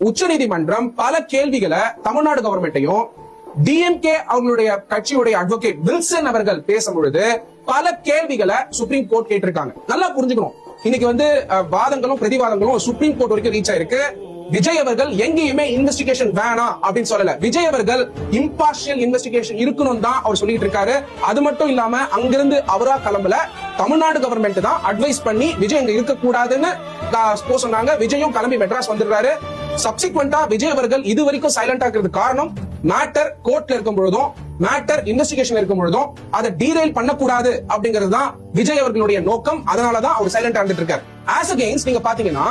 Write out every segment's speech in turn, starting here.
உச்சநீதிமன்றம் பல கேள்விகளை தமிழ்நாடு கவர்மெண்ட்டையும் டிஎம்கே அவங்களுடைய கட்சியுடைய அட்வொகேட் வில்சன் அவர்கள் பேசும்பொழுது பல கேள்விகளை சுப்ரீம் கோர்ட் கேட்டிருக்காங்க. நல்லா புரிஞ்சுக்கணும். இன்னைக்கு வாதங்களும் பிரதிவாதங்களும் சுப்ரீம் கோர்ட் வரைக்கும் ரீச் ஆயிருக்கு. விஜய் அவர்கள் எங்கேயுமே இன்வெஸ்டிகேஷன் வேணாம் அப்படின்னு சொல்லல. விஜய் அவர்கள் இம்பார்ஷியல் இன்வெஸ்டிகேஷன் இருக்கணும் தான் அவர் சொல்லிட்டு இருக்காரு. அது மட்டும் இல்லாம அங்கிருந்து அவரா கிளம்பல, தமிழ்நாடு கவர்மெண்ட் தான் அட்வைஸ் பண்ணி விஜய் அங்க இருக்க கூடாதுன்னு சொன்னாங்க. விஜயும் கிளம்பி மெட்ராஸ் வந்துடுறாரு. சப்சிக்வெண்டா விஜய் அவர்கள் இது வரைக்கும் சைலண்டா இருக்கிறது காரணம் மேட்டர் கோர்ட்ல இருக்கும் பொழுதும் மேட்டர் இன்வெஸ்டிகேஷன் இருக்கும் பொழுதும் அதை டீரைல் பண்ணக்கூடாது அப்படிங்கிறது தான் விஜய் அவர்களுடைய நோக்கம். அதனாலதான் அவர் சைலண்டா இருந்துட்டு இருக்காரு. ஆஸ் அகெயின்ஸ்ட் நீங்க பாத்தீங்கன்னா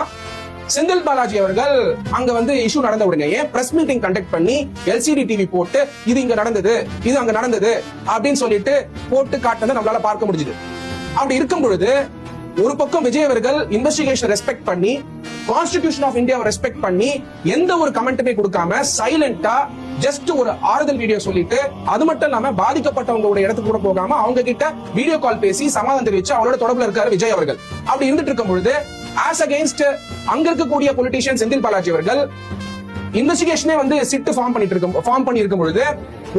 செந்தில் பாலாஜி அவர்கள் அங்க இஷ்யூ நடந்த உடனே பிரஸ் மீட்டிங் கண்டக்ட் பண்ணி எல்சிடி டிவி போட்டு இது இங்க நடந்தது, இது அங்க நடந்தது அப்படின்னு சொல்லிட்டு போட்டு காட்டினதை நம்மளால பார்க்க முடிஞ்சது. அப்படி இருக்கும் பொழுது ஒரு பக்கம் விஜய் அவர்கள் இன்வெஸ்டிகேஷன் ரெஸ்பெக்ட் பண்ணி கான்ஸ்டிடியூஷன் ஆஃப் இந்தியாவை ரெஸ்பெக்ட் பண்ணி எந்த ஒரு கமெண்ட்டுமே கொடுக்காம சைலண்டா ஜஸ்ட் ஒரு ஆறுதல் வீடியோ சொல்லிட்டு, அது மட்டும் இல்லாம பாதிக்கப்பட்டவங்களோட இடத்துக்கு கூட போகாம அவங்க கிட்ட வீடியோ கால் பேசி சமாதானம் தெரிவிச்சு அவரோட தொடர்புல இருக்காரு விஜய் அவர்கள். அப்படி இருந்துட்டு இருக்கும் பொழுது ஆஸ் அகெயின்ஸ்ட் அங்க இருக்கக்கூடிய பொலிட்டிஷியன் செந்தில் பாலாஜி அவர்கள் இன்வெஸ்டிகேஷனே சிட் ஃபார்ம் பண்ணிருக்கும் பொழுது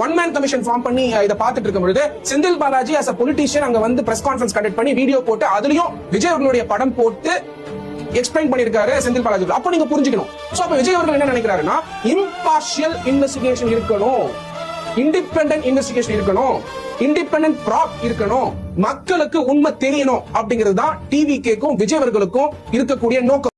ஒன் மேன் கமிஷன் ஃபார்ம் பண்ணி இதை பார்த்துட்டு இருக்கும் பொழுது Senthil Balaji as a politician அங்க பிரஸ் கான்ஃபரன்ஸ் கண்டக்ட் பண்ணி வீடியோ போட்டு அதுலயும் விஜய் அவர்களுடைய படம் போட்டு எக்ஸ்பிளைன் பண்ணிருக்காரு செந்தில் பாலாஜி. அப்ப நீங்க புரிஞ்சுக்கணும். சோ அப்ப விஜய் அவர்கள் என்ன நினைக்கிறாருன்னா இம்பார்ஷியல் இன்வெஸ்டிகேஷன் இருக்கணும், இண்டிபெண்டன்ட் இன்வெஸ்டிகேஷன் இருக்கணும், இண்டிபெண்டன்ட் ப்ராப் இருக்கணும், மக்களுக்கு உண்மை தெரியணும் அப்படிங்கிறது தான் டிவிகேக்கும் விஜய் அவர்களுக்கும் இருக்கக்கூடிய நோக்கம்.